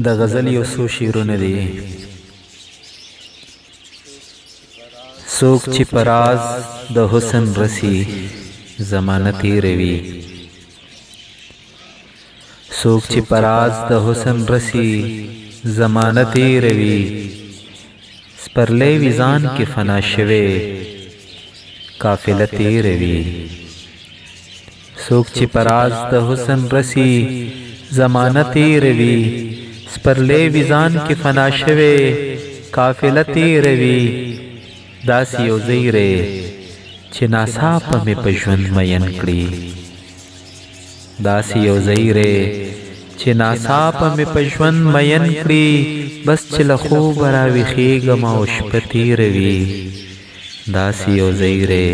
د غزل یو څو شعرونه دي. څوک چې په راز د حسن رسی زمانه تېروي، څوک چې په راز د حسن رسی زمانه تېروي، سپرلی وي ځان کې فنا شوی قافله تېروي. څوک چې په راز د حسن رسی زمانه تېروي، سپرلی وي ځان کې فنا شوی قافله تېروي. داسې یو ځای دی چې ناڅاپه مې په ژوند مین کړي، داسې یو ځای دی چې ناڅاپه مې په ژوند مین کړي. بس چې له خوبه راویښېږم او شپه تېروي. داسې یو ځای دی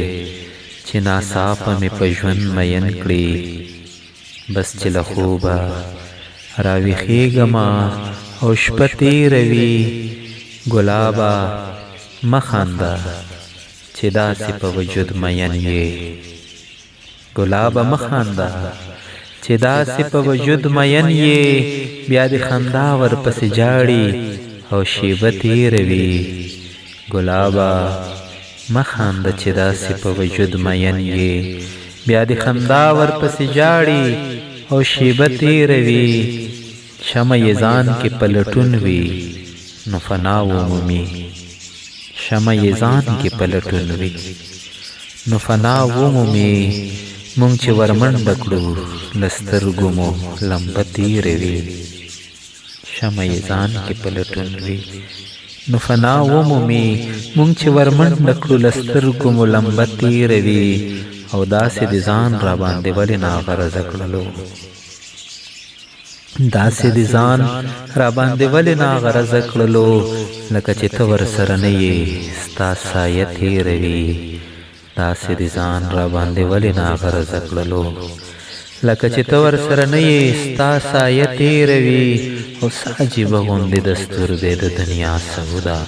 چې ناڅاپه مې په ژوند مین کړي، بس چې له خوبه راویښېږم او شپه تېروي. ګلابه مه خانده چې داسې په وجود مین یې، ګلابه مه خانده چې داسې په وجود مین یې. بیا د خندا ورپسې جاړي او شیبه تېروي. ګلابه مه خانده چې داسې په وجود مین یې، بیا د خندا ورپسې جاړي او شیبه تېروي. شمع یې ځان کې پلټون وي نو فنا ومومي، شمع یې ځان کې پلټون وي نو فنا ومومي. مونږ چې ورمنډه کړو له سترګو مو لمبه تېروي. شمع یې ځان کې پلټون وي نو فنا ومومي. مونږ چې ورمنډه کړو له سترګو مو لمبه تېروي. او داسې د ځان را باندې ولې ناغرضه کړلو، داسې د ځان را باندې ولې ناغرضه کړلو، لکه چې ته ورسره نه یې ستا سایه تېروي. داسې د ځان را باندې ولې ناغرضه کړلو، لکه چې ته ورسره نه یې ستا سایه تېروي. او څه عجیبه غوندې دستور دی د دنیا سودا،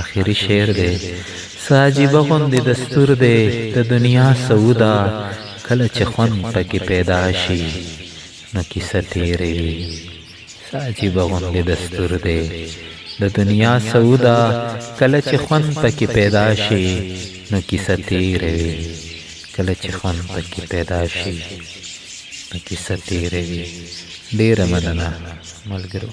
آخري شعر دی. څه عجیبه غوندې دستور دی د دنیا سودا، کله چې خوند پکې پیدا شي نو کیسه تېروي. څه عجیبه غوندې دستور دی د دنیا سودا، کله چې خوند پکې پیدا شي نو کیسه تېروي. کله چې خوند پکې پیدا شي نو کیسه تېروي. ډېره مننه ملګرو.